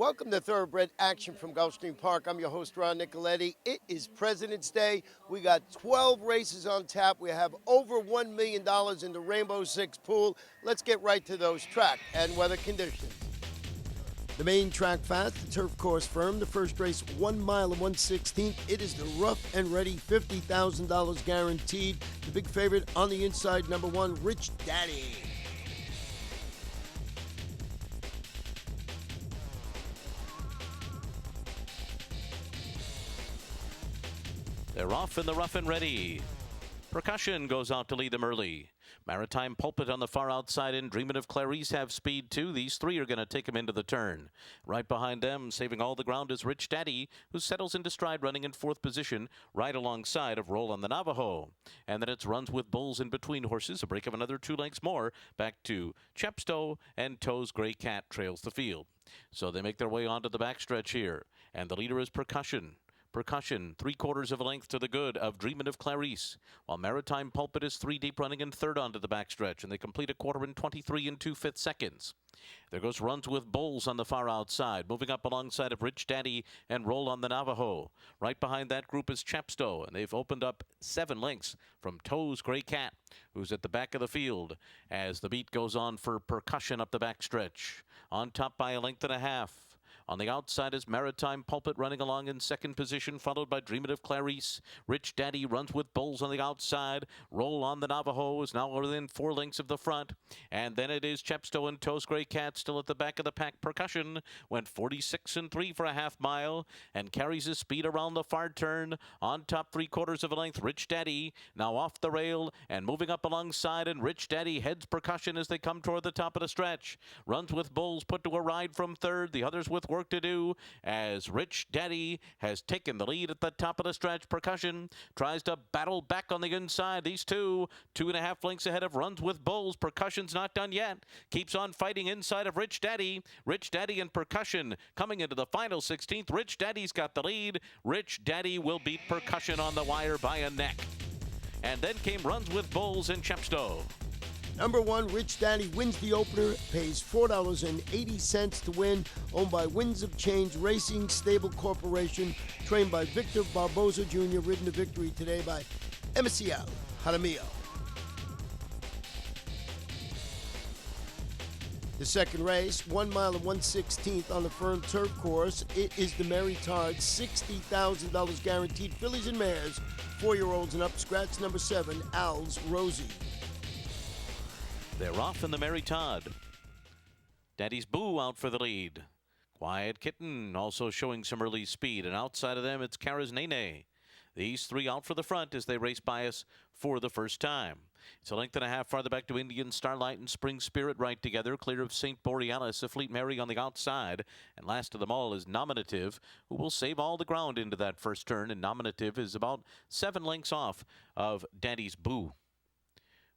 Welcome to Thoroughbred Action from Gulfstream Park. I'm your host, Ron Nicoletti. It is President's Day. We got 12 races on tap. We have over $1 million in the Rainbow Six pool. Let's get right to those track and weather conditions. The main track fast, the turf course firm. The first race, 1 mile and 1/16. It is the rough and ready, $50,000 guaranteed. The big favorite on the inside, number 1, Rich Daddy. They're off in the rough and ready. Percussion goes out to lead them early. Maritime Pulpit on the far outside and Dreamin' of Clarice have speed too. These three are going to take them into the turn. Right behind them, saving all the ground, is Rich Daddy, who settles into stride running in 4th position right alongside of Roll on the Navajo. And then it's Runs with Bulls in between horses. A break of another 2 lengths more back to Chepstow, and Toe's Gray Cat trails the field. So they make their way onto the backstretch here. And the leader is Percussion. Percussion, 3/4 of a length to the good of Dreamin' of Clarice, while Maritime Pulpit is 3 deep running in 3rd onto the backstretch, and they complete a quarter in 23 and 2/5 seconds. There goes Runs with Bulls on the far outside, moving up alongside of Rich Daddy and Roll on the Navajo. Right behind that group is Chepstow, and they've opened up 7 lengths from Toe's Gray Cat, who's at the back of the field, as the beat goes on for Percussion up the backstretch. On top by 1.5 lengths. On the outside is Maritime Pulpit running along in 2nd position, followed by Dreamin' of Clarice. Rich Daddy Runs with Bulls on the outside. Roll on the Navajo is now within 4 lengths of the front. And then it is Chepstow and Toe's Gray Cat still at the back of the pack. Percussion went 46 and 3 for a half mile and carries his speed around the far turn. On top 3/4 of a length, Rich Daddy now off the rail and moving up alongside, and Rich Daddy heads Percussion as they come toward the top of the stretch. Runs with Bulls put to a ride from 3rd. The others with work to do as Rich Daddy has taken the lead at the top of the stretch. Percussion tries to battle back on the inside. These 2.5 lengths ahead of Runs with Bulls. Percussion's not done yet. Keeps on fighting inside of Rich Daddy. Rich Daddy and Percussion coming into the final 16th. Rich Daddy's got the lead. Rich Daddy will beat Percussion on the wire by a neck. And then came Runs with Bulls and Chepstow. Number 1, Rich Daddy wins the opener, pays $4.80 to win, owned by Winds of Change Racing Stable Corporation, trained by Victor Barboza Jr., ridden to victory today by Emiciel Jaramillo. The second race, 1 mile and 1/16 on the firm turf course. It is the Marit Todd, $60,000 guaranteed fillies and mares, 4-year-olds and up. Scratch number 7, Al's Rosie. They're off in the Marit Todd. Daddy's Boo out for the lead. Quiet Kitten also showing some early speed, and outside of them it's Kara's Nene. These 3 out for the front as they race by us for the first time. It's 1.5 lengths farther back to Indian Starlight and Spring Spirit right together, clear of St. Borealis, a Fleet Mary on the outside. And last of them all is Nominative, who will save all the ground into that first turn, and Nominative is about 7 lengths off of Daddy's Boo,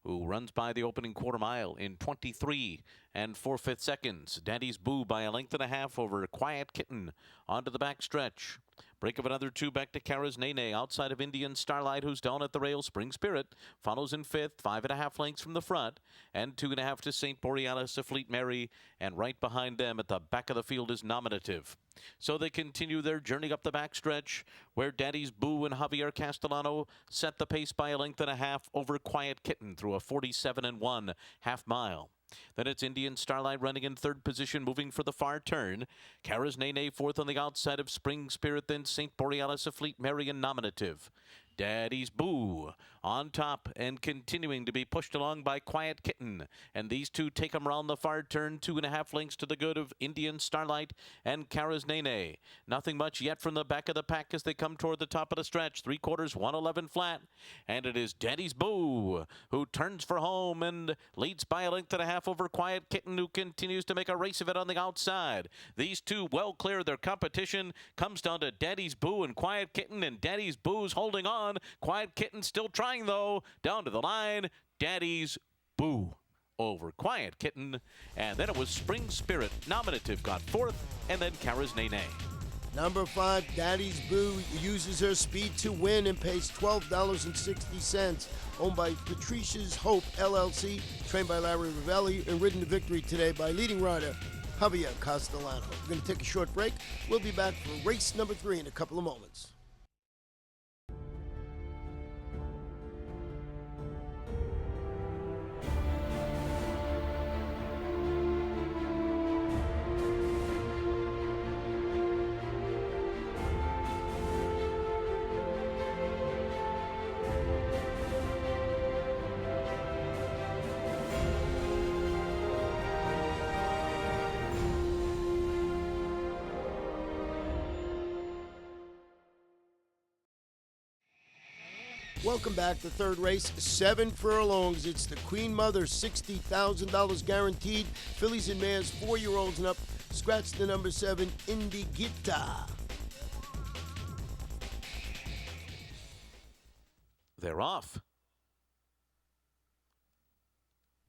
who runs by the opening quarter mile in 23 and 4/5 seconds. Daddy's Boo by 1.5 lengths over Quiet Kitten onto the back stretch. Break of another 2 back to Kara's Nene outside of Indian Starlight, who's down at the rail. Spring Spirit follows in 5th, 5.5 lengths from the front, and 2.5 to St. Borealis, a Fleet Mary, and right behind them at the back of the field is Nominative. So they continue their journey up the backstretch, where Daddy's Boo and Javier Castellano set the pace by 1.5 lengths over Quiet Kitten through a 47 and 1 half mile. Then it's Indian Starlight running in 3rd position, moving for the far turn. Kara's Nene 4th on the outside of Spring Spirit, then St. Borealis, a Fleet Mary, and Nominative. Daddy's Boo on top and continuing to be pushed along by Quiet Kitten. And these 2 take them around the far turn, 2.5 lengths to the good of Indian Starlight and Kara's Nene. Nothing much yet from the back of the pack as they come toward the top of the stretch. 3/4, 1:11 flat. And it is Daddy's Boo who turns for home and leads by 1.5 lengths over Quiet Kitten, who continues to make a race of it on the outside. These 2 well clear their competition. Comes down to Daddy's Boo and Quiet Kitten, and Daddy's Boo's holding on. Quiet Kitten still trying, though. Down to the line, Daddy's Boo over Quiet Kitten. And then it was Spring Spirit. Nominative got 4th, and then Kara's Nene. Number 5, Daddy's Boo uses her speed to win and pays $12.60. Owned by Patricia's Hope LLC, trained by Larry Ravelli, and ridden to victory today by leading rider Javier Castellano. We're going to take a short break. We'll be back for race number 3 in a couple of moments. Welcome back. The third race, 7 furlongs. It's the Queen Mother, $60,000 guaranteed. Fillies and mares, 4-year-olds and up. Scratch the number 7, Indigita. They're off.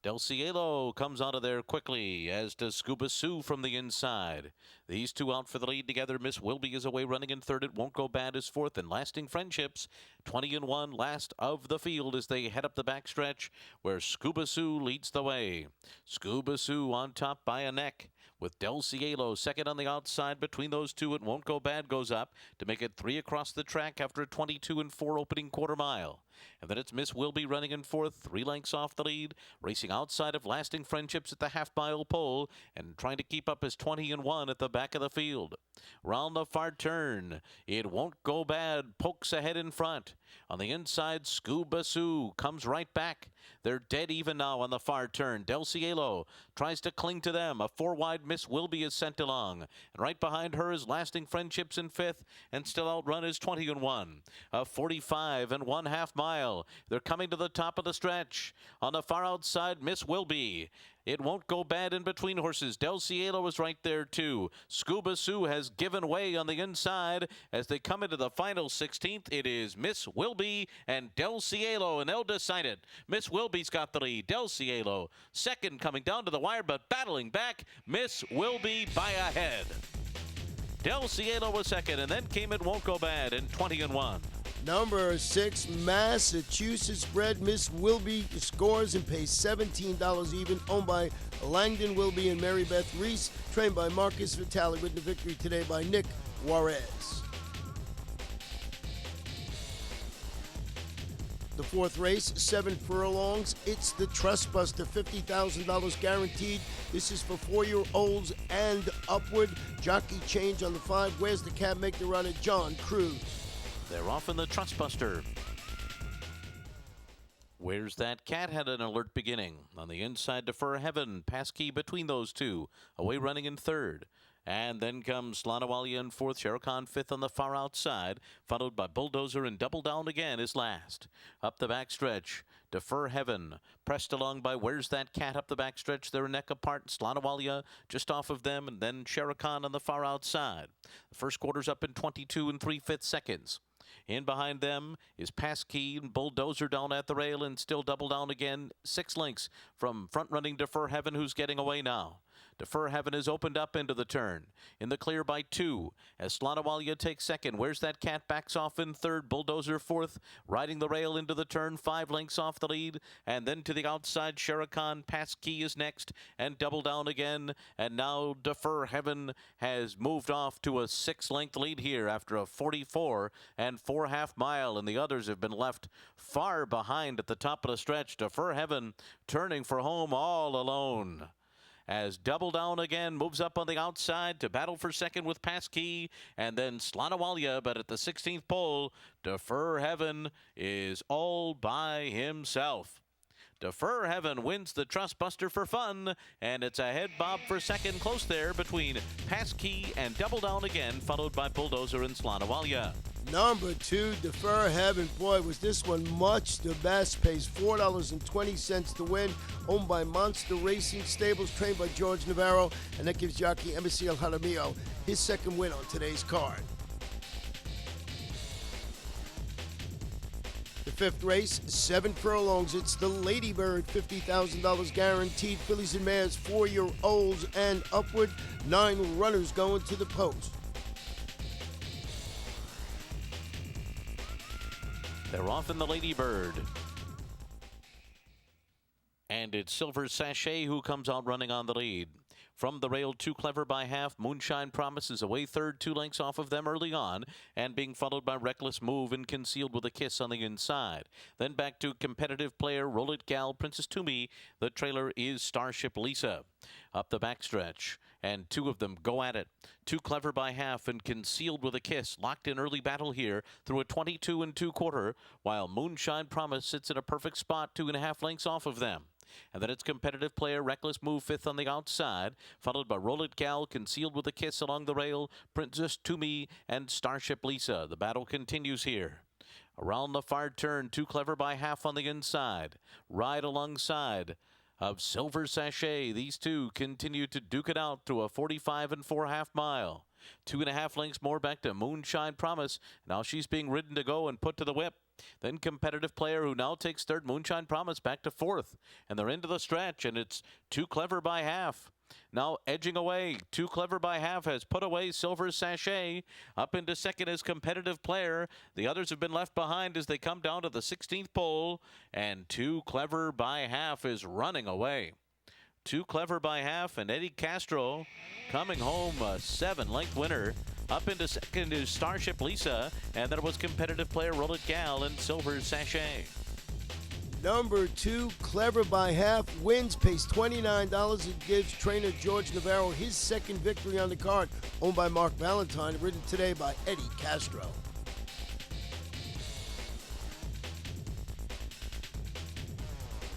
Del Cielo comes out of there quickly, as does Scuba Sue from the inside. These two out for the lead together. Miss Wilby is away running in third. It won't go bad as fourth. And Lasting Friendships, 20-1, last of the field as they head up the backstretch, where Scuba Sue leads the way. Scuba Sue on top by a neck, with Del Cielo second on the outside. Between those two, It Won't Go Bad goes up to make it 3 across the track after a 22-4 opening quarter mile. And then it's Miss Wilby running in fourth, 3 lengths off the lead, racing outside of Lasting Friendships at the half-mile pole and trying to keep up his 20-1 at the back of the field. Round the far turn, It Won't Go Bad pokes ahead in front. On the inside, Scuba Sue comes right back. They're dead even now on the far turn. Del Cielo tries to cling to them. A 4-wide Miss Wilby is sent along. And right behind her is Lasting Friendships in fifth, and still outrun is 20-1. A 45.5 mile. They're coming to the top of the stretch. On the far outside, Miss Wilby. It Won't Go Bad in between horses. Del Cielo is right there too. Scuba Sue has given way on the inside as they come into the final 16th. It is Miss Wilby and Del Cielo, and they'll decide it. Miss Wilby's got the lead. Del Cielo second, coming down to the wire, but battling back. Miss Wilby by a head. Del Cielo was second, and then came It Won't Go Bad in 20-1. Number 6, Massachusetts bred Miss Wilby scores and pays $17 even. Owned by Langdon Wilby and Mary Beth Reese. Trained by Marcus Vitale. Ridden to victory today by Nick Juarez. The fourth race, 7 furlongs. It's the Trustbuster, $50,000 guaranteed. This is for 4-year-olds and upward. Jockey change on the 5. Where's the Cat? Make the run at John Cruz. They're off in the Trustbuster. Where's That Cat had an alert beginning. On the inside, Defer Heaven, Passkey between those two. Away running in third. And then comes Slanawalia in fourth, Sherikhan fifth on the far outside, followed by Bulldozer, and Double Down again is last. Up the backstretch, Defer Heaven, pressed along by Where's That Cat up the backstretch. They're a neck apart. Slanawalia just off of them, and then Sherikhan on the far outside. The first quarter's up in 22 3/5 seconds. In behind them is Passkey and Bulldozer down at the rail, and still Double Down again. 6 lengths from front-running Defer Heaven, who's getting away now. Defer Heaven is opened up into the turn. In the clear by 2 as Slanawalia takes second. Where's That Cat backs off in third. Bulldozer fourth, riding the rail into the turn. 5 lengths off the lead. And then to the outside, Sherikhan. Passkey is next, and Double Down again. And now Defer Heaven has moved off to a 6-length lead here after a 44.4 mile, and the others have been left far behind at the top of the stretch. Defer Heaven turning for home all alone, as Double Down again moves up on the outside to battle for second with Passkey, and then Slanawalia, but at the 16th pole, Defer Heaven is all by himself. Defer Heaven wins the Trustbuster for fun, and it's a head bob for second, close there between Passkey and Double Down again, followed by Bulldozer and Slanawalia. Number 2, Defer Heaven. Boy, was this one much the best. Pays $4.20 to win. Owned by Monster Racing Stables, trained by George Navarro. And that gives jockey Embassy El Jaramillo his second win on today's card. The fifth race, 7 furlongs. It's the Ladybird, $50,000 guaranteed. Fillies and mares, 4-year-olds and upward. 9 runners going to the post. They're off in the Ladybird. And it's Silver Sachet who comes out running on the lead. From the rail, Too Clever by half. Moonshine Promise is away third, 2 lengths off of them early on, and being followed by Reckless Move and Concealed with a Kiss on the inside. Then back to Competitive Player, Roll It Gal, Princess Toomey. The trailer is Starship Lisa. Up the backstretch, and 2 of them go at it. Too Clever by half and Concealed with a Kiss locked in early battle here through a 22 2/4, while Moonshine Promise sits in a perfect spot 2.5 lengths off of them. And then it's Competitive Player, Reckless Move, 5th on the outside, followed by Roll It Gal, Concealed with a Kiss along the rail, Princess Toomey, and Starship Lisa. The battle continues here. Around the far turn, Too Clever by half on the inside. Ride alongside of Silver Sachet. These two continue to duke it out through a 45 4/2 mile. 2.5 lengths more back to Moonshine Promise. Now she's being ridden to go and put to the whip. Then Competitive Player, who now takes third. Moonshine Promise back to 4th. And they're into the stretch, and it's Too Clever by half. Now edging away. Too Clever by half has put away Silver Sachet. Up into second is Competitive Player. The others have been left behind as they come down to the 16th pole. And Too Clever by half is running away. Too Clever by half, and Eddie Castro coming home a 7-length winner. Up into second is Starship Lisa, and then it was Competitive Player, Roll It Gal, and Silver Sachet. Number 2, Clever by half, wins, pays $29. It gives trainer George Navarro his second victory on the card, owned by Mark Valentine, ridden today by Eddie Castro.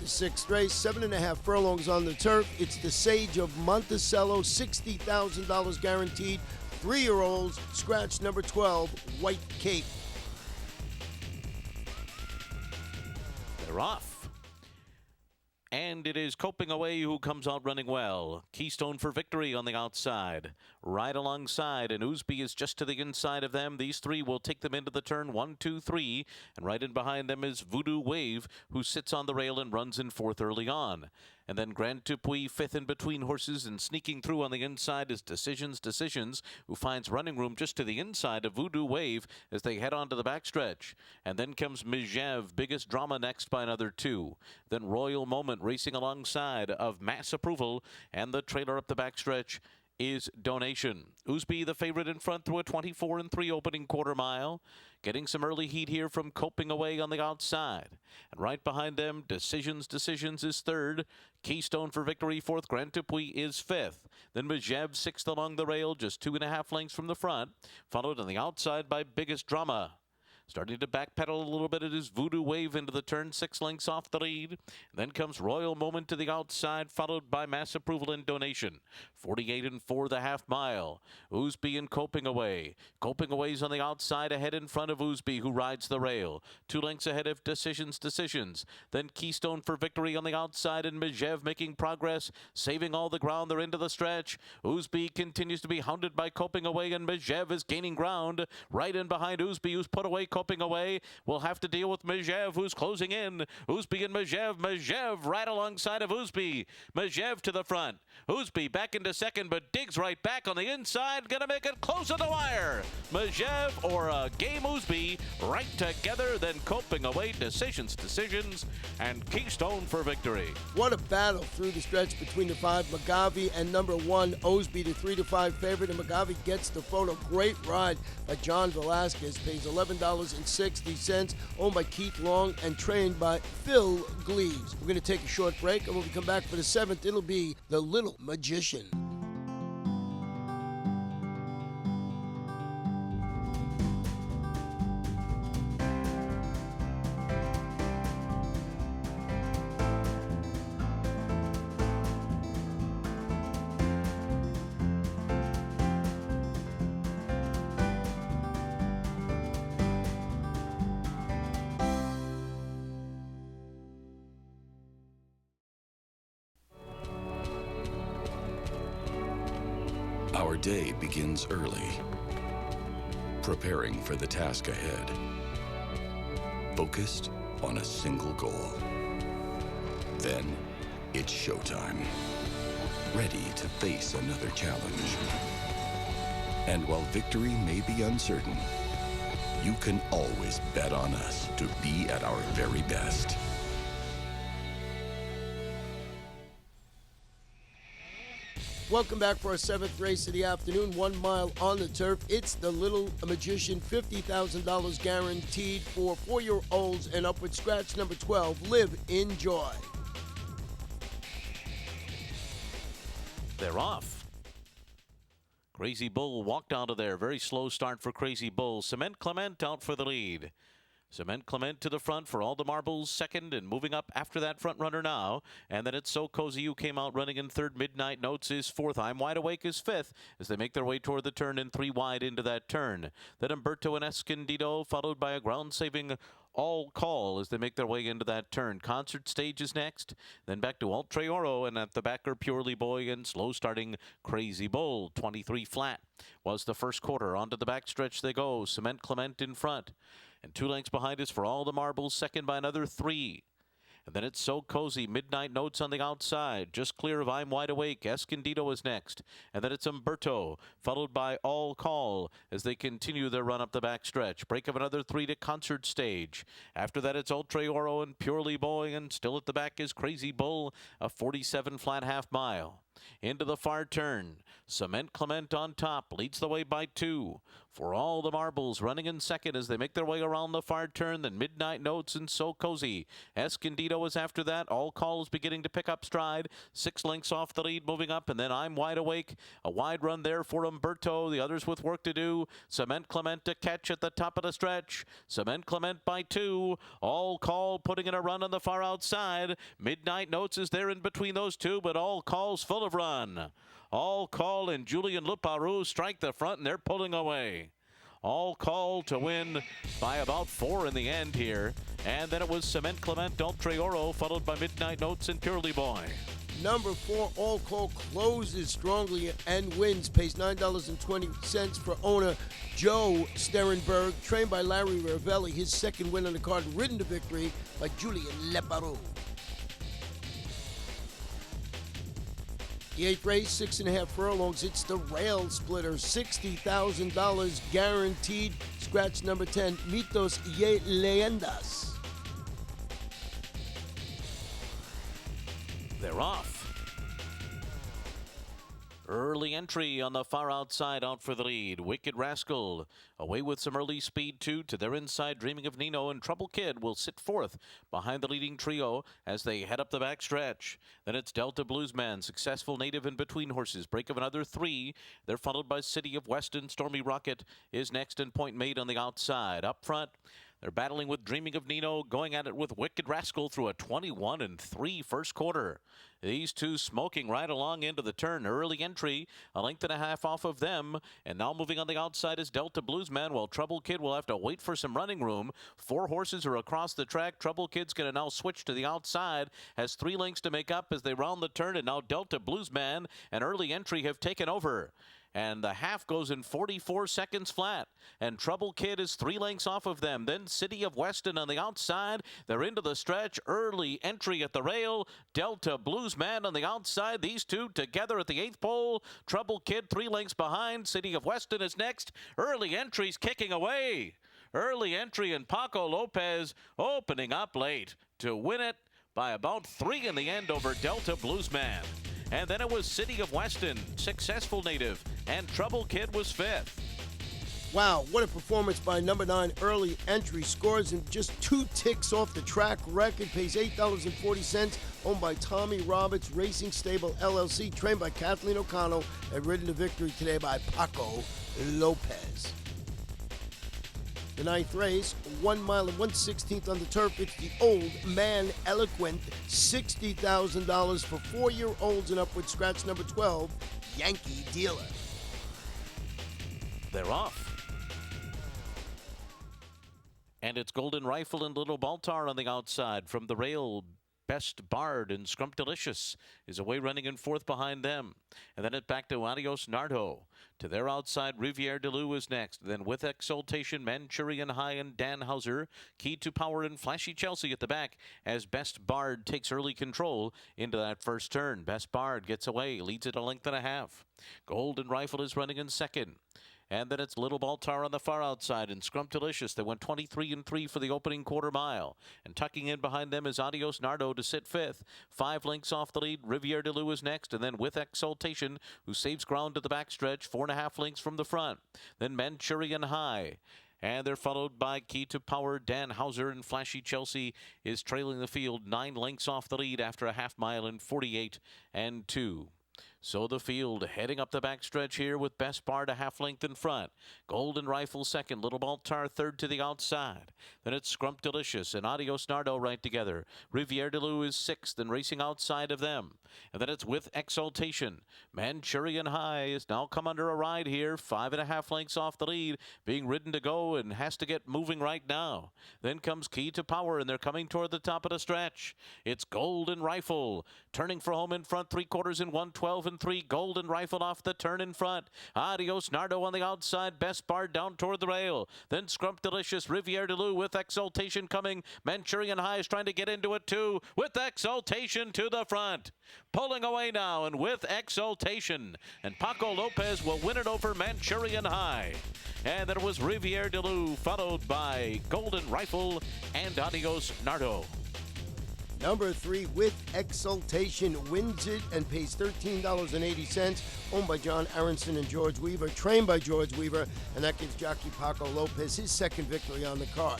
The 6th race, 7.5 furlongs on the turf. It's the Sage of Montelo, $60,000 guaranteed. 3-year-olds, scratch number 12, White Cape. They're off. And it is Coping Away who comes out running well. Keystone for Victory on the outside. Right alongside, and Oosby is just to the inside of them. These 3 will take them into the turn 1, 2, 3. And right in behind them is Voodoo Wave, who sits on the rail and runs in 4th early on. And then Grand Tupuy 5th in between horses, and sneaking through on the inside is Decisions, who finds running room just to the inside of Voodoo Wave as they head on to the backstretch. And then comes Mijev, Biggest Drama next by another 2. Then Royal Moment racing alongside of Mass Approval, and the trailer up the backstretch is Donation. Oosby the favorite in front through a 24 3 opening quarter mile. Getting some early heat here from Coping Away on the outside. And right behind them, Decisions is 3rd. Keystone for Victory 4th. Grand Tupuy is 5th. Then Mijev 6th along the rail, just 2.5 lengths from the front. Followed on the outside by Biggest Drama. Starting to backpedal a little bit, it is Voodoo Wave into the turn, 6 lengths off the lead. Then comes Royal Moment to the outside, followed by Mass Approval and Donation. 48 4 the half mile. Oosby and Coping Away. Coping Away's on the outside, ahead in front of Oosby, who rides the rail. 2 lengths ahead of Decisions. Then Keystone for Victory on the outside, and Mijev making progress, saving all the ground. They're into the stretch. Oosby continues to be hounded by Coping Away, and Mijev is gaining ground. Right in behind Oosby, who's put away. Coping Away will have to deal with Mijev, who's closing in. Oosby and Mijev right alongside of Oosby. Mijev to the front. Oosby back into second, but digs right back on the inside. Gonna make it close to the wire. Mijev or Game Oosby right together. Then Coping Away, Decisions, and Keystone for Victory. What a battle through the stretch between the 5, Magavi and number 1, Oosby, the 3 5 favorite, and Magavi gets the photo. Great ride by John Velasquez, pays $11.60, owned by Keith Long and trained by Phil Gleaves. We're going to take a short break, and when we come back for the 7th, it'll be The Little Magician. Our day begins early, preparing for the task ahead, focused on a single goal. Then it's showtime, ready to face another challenge. And while victory may be uncertain, you can always bet on us to be at our very best. Welcome back for our 7th race of the afternoon, 1 mile on the turf. It's the Little Magician, $50,000 guaranteed for 4-year-olds and upward. Scratch number 12, Live in Joy. They're off. Crazy Bull walked out of there. Very slow start for Crazy Bull. Cement Clement out for the lead. Cement Clement to the front for All the Marbles, second, and moving up after that front runner now. And then it's So Cozy, who came out running in third. Midnight Notes is fourth. I'm Wide Awake is fifth as they make their way toward the turn and 3 wide into that turn. Then Umberto and Escondido, followed by a ground-saving All Call as they make their way into that turn. Concert Stage is next. Then back to Ultra Oro, and at the back are Purely Boy and slow starting Crazy Bull. 23 flat was the first quarter. Onto the backstretch they go. Cement Clement in front. And 2 lengths behind is for All the Marbles, second by another 3. And then it's So Cozy, Midnight Notes on the outside, just clear of I'm Wide Awake. Escondido is next. And then it's Umberto, followed by All Call as they continue their run up the backstretch. Break of another 3 to Concert Stage. After that, it's Ultra Oro and Purely Boy, and still at the back is Crazy Bull, a 47 flat half mile. Into the far turn, Cement Clement on top, leads the way by 2. For All the Marbles running in second as they make their way around the far turn. Then Midnight Notes and So Cozy. Escondido is after that. All Call is beginning to pick up stride. 6 lengths off the lead, moving up, and then I'm Wide Awake. A wide run there for Umberto. The others with work to do. Cement Clement to catch at the top of the stretch. Cement Clement by 2. All Call putting in a run on the far outside. Midnight Notes is there in between those two, but All Call's full of run. All Call and Julian Leparoux strike the front, and they're pulling away. All Call to win by about 4 in the end here. And then it was Cement Clement, Ultra Oro, followed by Midnight Notes and Purely Boy. Number 4, All Call, closes strongly and wins. Pays $9.20 for owner Joe Sterenberg. Trained by Larry Ravelli. His second win on the card, ridden to victory by Julian Leparoux. The 8th race, 6.5 furlongs. It's the Rail Splitter, $60,000 guaranteed. Scratch number 10, Mitos y Leyendas. They're off. Early entry on the far outside, out for the lead. Wicked Rascal away with some early speed too. To their inside, Dreaming of Nino and Trouble Kid will sit fourth behind the leading trio as they head up the backstretch. Then it's Delta Bluesman, Successful Native in between horses. Break of another 3. They're followed by City of Weston. Stormy Rocket is next, and Point Made on the outside. Up front, they're battling with Dreaming of Nino, going at it with Wicked Rascal through a 21-3 first quarter. These two smoking right along into the turn. Early entry, a length and a half off of them. And now moving on the outside is Delta Bluesman, while Trouble Kid will have to wait for some running room. 4 horses are across the track. Trouble Kid's going to now switch to the outside. Has 3 lengths to make up as they round the turn. And now Delta Bluesman and Early Entry have taken over. And the half goes in 44 seconds flat. And Trouble Kid is 3 lengths off of them. Then City of Weston on the outside. They're into the stretch. Early Entry at the rail. Delta Bluesman on the outside. These two together at the 8th pole. Trouble Kid 3 lengths behind. City of Weston is next. Early Entry's kicking away. Early Entry and Paco Lopez opening up late to win it by about 3 in the end over Delta Bluesman. And then it was City of Weston, Successful Native, and Trouble Kid was 5th. Wow, what a performance by number 9, Early Entry. Scores in just 2 ticks off the track record. Pays $8.40. Owned by Tommy Roberts Racing Stable, LLC. Trained by Kathleen O'Connell and ridden to victory today by Paco Lopez. The 9th race, 1 mile and 1/16 on the turf. It's the Old Man Eloquent, $60,000 for 4-year-olds and upward. Scratch number 12, Yankee Dealer. They're off. And it's Golden Rifle and Little Baltar on the outside. From the rail, Best Bard and Scrumptious is away running in 4th behind them. And then it back to Adios Nardo. To their outside, Riviere de Lou is next. Then with Exultation, Manchurian High and Dan Hauser. Key to Power and Flashy Chelsea at the back as Best Bard takes early control into that first turn. Best Bard gets away, leads it a length and a half. Golden Rifle is running in second. And then it's Little Baltar on the far outside and Scrumptious. They went 23-3 for the opening quarter mile. And tucking in behind them is Adios Nardo to sit fifth. 5 lengths off the lead. Riviere de Lou is next. And then With Exultation, who saves ground to the backstretch, 4.5 lengths from the front. Then Manchurian High. And they're followed by Key to Power. Dan Hauser and Flashy Chelsea is trailing the field 9 lengths off the lead after a half mile in 48-2. So the field heading up the backstretch here with Best Bard a half length in front. Golden Rifle second. Little Baltar third to the outside. Then it's Scrumptious and Adios Nardo right together. Riviere de Lou is sixth and racing outside of them. And then it's With Exultation. Manchurian High has now come under a ride here. 5.5 lengths off the lead. Being ridden to go and has to get moving right now. Then comes Key to Power and they're coming toward the top of the stretch. It's Golden Rifle. Turning for home in front. 3/4 in 1:12-3. Golden Rifle off the turn in front. Adios Nardo on the outside. Best Bard down toward the rail. Then Scrumptious. Riviere de Lou with Exultation coming. Manchurian High is trying to get into it too. With Exultation to the front. Pulling away now and With Exultation. And Paco Lopez will win it over Manchurian High. And then it was Riviere de Lou followed by Golden Rifle and Adios Nardo. Number 3, With Exultation, wins it and pays $13.80. Owned by John Aronson and George Weaver. Trained by George Weaver. And that gives jockey Paco Lopez his second victory on the card.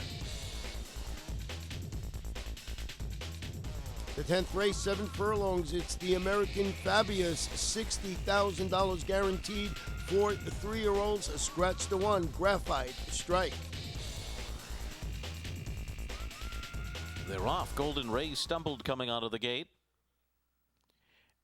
The 10th race, 7 furlongs. It's the American Fabius, $60,000 guaranteed for 3-year-olds. Scratch the one, Graphite Strike. They're off. Golden Ray stumbled coming out of the gate.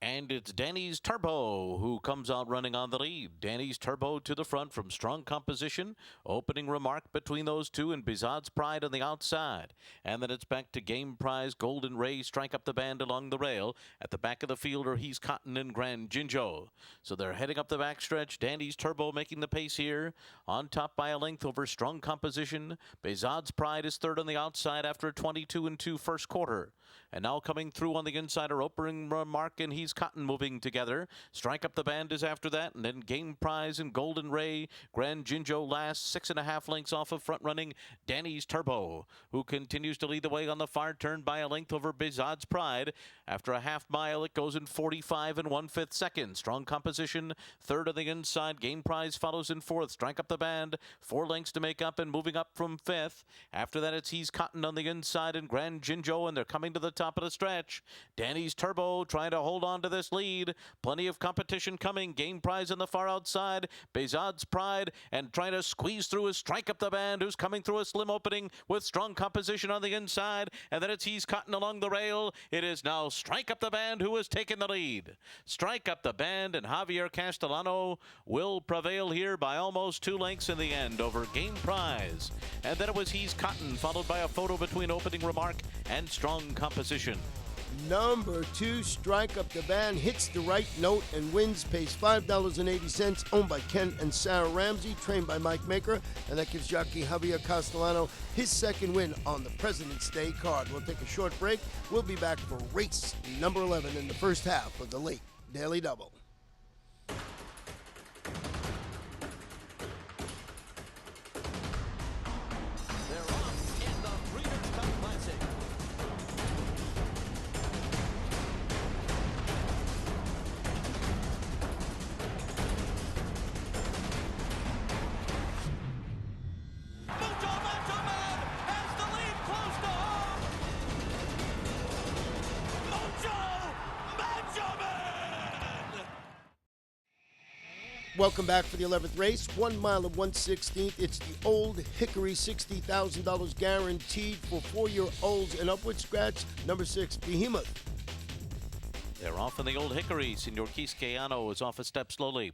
And it's Danny's Turbo who comes out running on the lead. Danny's Turbo to the front from strong composition. Opening remark between those two and Bizad's Pride on the outside. And then it's back to Game Prize. Golden Ray strike up the band along the rail. At the back of the field are He's Cotton and Grand Jinjo. So they're heading up the backstretch. Danny's Turbo making the pace here. On top by a length over strong composition. Bizad's Pride is third on the outside after a 22-2 first quarter. And now coming through on the inside are Opening Remark and He's Cotton moving together. Strike Up the Band is after that, and then Game Prize and Golden Ray. Grand Jinjo last, 6.5 lengths off of front running Danny's Turbo, who continues to lead the way on the far turn by a length over Bizad's Pride. After a half mile, it goes in 45 1/5 seconds. Strong composition, third on the inside. Game Prize follows in fourth. Strike Up the Band, 4 lengths to make up and moving up from fifth. After that, it's He's Cotton on the inside and Grand Jinjo, and they're coming to the top of the stretch. Danny's Turbo trying to hold on to this lead. Plenty of competition coming. Game Prize on the far outside. Bezad's Pride and trying to squeeze through his Strike Up the Band, who's coming through a slim opening with strong composition on the inside. And then it's He's Cotton along the rail. It is now Strike Up the Band who has taken the lead. Strike Up the Band and Javier Castellano will prevail here by almost 2 lengths in the end over Game Prize. And then it was He's Cotton, followed by a photo between Opening Remark and Strong Composition. Number 2, Strike Up the Band, hits the right note and wins, pays $5.80, owned by Ken and Sarah Ramsey, trained by Mike Maker, and that gives jockey Javier Castellano his second win on the President's Day card. We'll take a short break. We'll be back for race number 11 in the first half of the late Daily Double. Welcome back for the 11th race, 1 mile of 1/16. It's the Old Hickory, $60,000 guaranteed for 4-year-olds and upward. Scratch number 6, Behemoth. They're off in the Old Hickory. Senor Quisqueano is off a step slowly.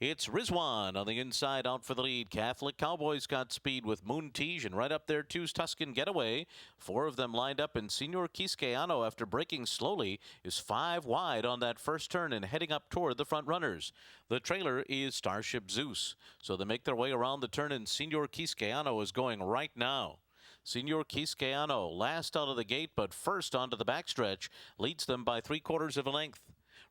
It's Rizwan on the inside out for the lead. Catholic Cowboys got speed with Moon Tige, and right up there, two's Tuscan Getaway. 4 of them lined up, and Senor Quisqueano, after braking slowly, is 5 wide on that first turn and heading up toward the front runners. The trailer is Starship Zeus. So they make their way around the turn, and Senor Quisqueano is going right now. Senor Quisqueano, last out of the gate, but first onto the backstretch, leads them by 3/4 of a length.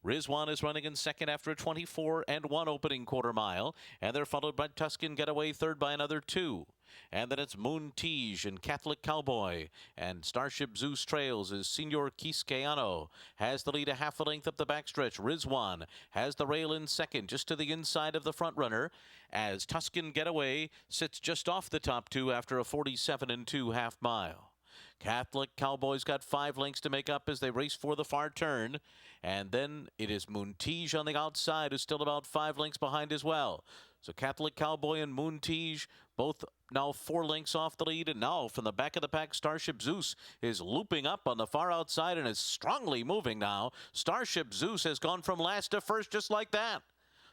Rizwan is running in second after a 24-1 opening quarter mile, and they're followed by Tuscan Getaway third by another 2. And then it's Moon Tige and Catholic Cowboy. And Starship Zeus trails as Senor Quisqueano has the lead a half a length up the backstretch. Rizwan has the rail in second, just to the inside of the front runner, as Tuscan Getaway sits just off the top 2 after a 47-2 half mile. Catholic Cowboys got 5 lengths to make up as they race for the far turn. And then it is Moon Tige on the outside, who's still about 5 lengths behind as well. So Catholic Cowboy and Moon Tige both now 4 lengths off the lead. And now from the back of the pack, Starship Zeus is looping up on the far outside and is strongly moving now. Starship Zeus has gone from last to first just like that.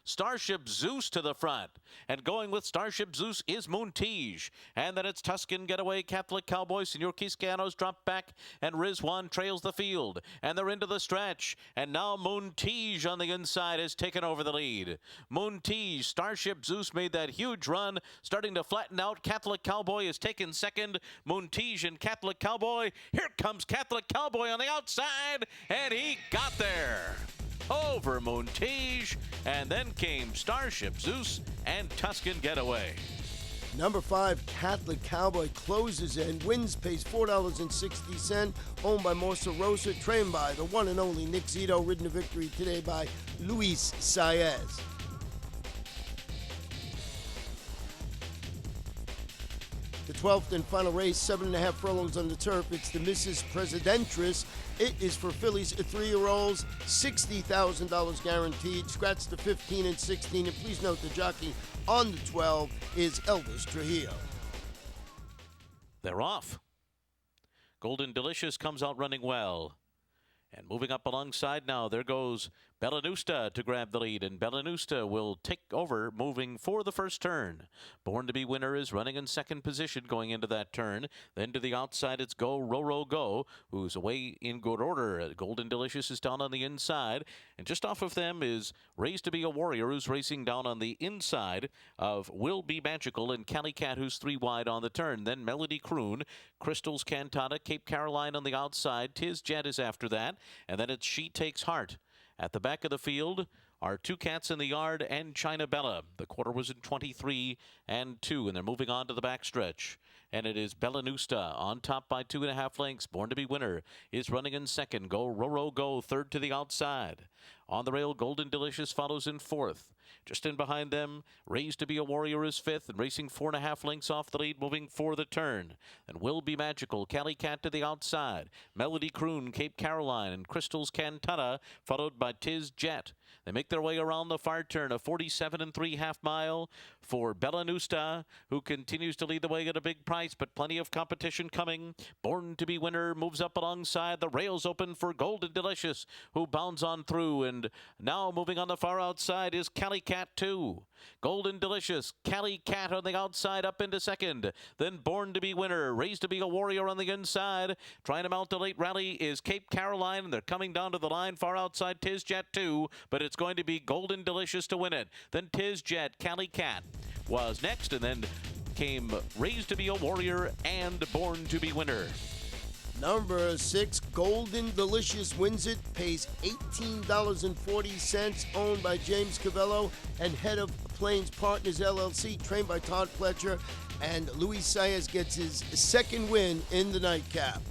Starship Zeus to the front, and going with Starship Zeus is Moon Tige, and then it's Tuscan Getaway, Catholic Cowboy, Senor Quisqueano's dropped back, and Rizwan trails the field, and they're into the stretch, and now Moon Tige on the inside has taken over the lead. Moon Tige, Starship Zeus made that huge run, starting to flatten out. Catholic Cowboy is taken second. Moon Tige and Catholic Cowboy. Here comes Catholic Cowboy on the outside, and he got there. Over Moon Tige, and then came Starship Zeus and Tuscan Getaway. Number 5, Catholic Cowboy closes in. Wins pays $4.60. Owned by Morsa Rosa. Trained by the one and only Nick Zito. Ridden to victory today by Luis Saez. The 12th and final race, 7.5 furlongs on the turf. It's the Mrs. Presidentress. It is for fillies, 3-year-olds, $60,000 guaranteed. Scratch the 15 and 16. And please note the jockey on the 12 is Elvis Trujillo. They're off. Golden Delicious comes out running well. And moving up alongside now, there goes Bellanusta to grab the lead, and Bellanusta will take over, moving for the first turn. Born to Be Winner is running in second position going into that turn. Then to the outside, it's Go, Roro, Go, who's away in good order. Golden Delicious is down on the inside, and just off of them is Raised to Be a Warrior, who's racing down on the inside of Will Be Magical, and Cali Cat, who's 3 wide on the turn. Then Melody Croon, Crystal's Cantata, Cape Caroline on the outside. Tiz Jet is after that, and then it's She Takes Heart. At the back of the field are Two Cats in the Yard and China Bella. The quarter was in 23-2, and they're moving on to the backstretch. And it is Bellanusta on top by 2.5 lengths. Born to Be Winner is running in second. Go, Roro, Go, third to the outside. On the rail, Golden Delicious follows in fourth. Just in behind them, Raised to Be a Warrior is fifth, and racing 4.5 lengths off the lead, moving for the turn. And Will Be Magical, Cali Cat to the outside. Melody Croon, Cape Caroline, and Crystal's Cantata, followed by Tiz Jet. They make their way around the far turn, a 47-3 half mile for Bellanusta, who continues to lead the way at a big price, but plenty of competition coming. Born to Be Winner moves up alongside. The rails open for Golden Delicious, who bounds on through, and now moving on the far outside is Cali Cat 2. Golden Delicious, Cali Cat on the outside up into second. Then Born to Be Winner, Raised to Be a Warrior on the inside. Trying to mount a late rally is Cape Caroline, and they're coming down to the line far outside Tiz Jet 2, but it's going to be Golden Delicious to win it. Then Tiz Jet, Cali Cat was next, and then came Raised to Be a Warrior and Born to Be Winner. Number 6, Golden Delicious wins it, pays $18.40, owned by James Cavello and head of Plains Partners LLC, trained by Todd Fletcher, and Luis Saez gets his second win in the nightcap.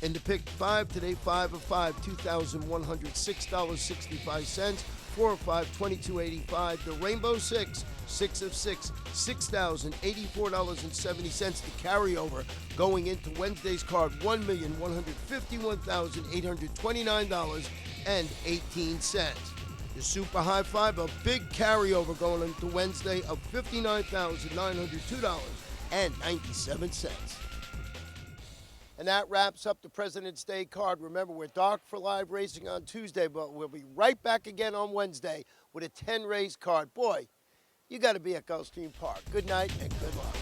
In the pick 5 today, 5 of 5, $2,106.65, 4 of 5, $22.85. The Rainbow 6, 6 of 6, $6,084.70. The carryover going into Wednesday's card, $1,151,829.18. The Super High Five, a big carryover going into Wednesday of $59,902.97. And that wraps up the President's Day card. Remember, we're dark for live racing on Tuesday, but we'll be right back again on Wednesday with a 10-race card. Boy, you got to be at Gulfstream Park. Good night and good luck.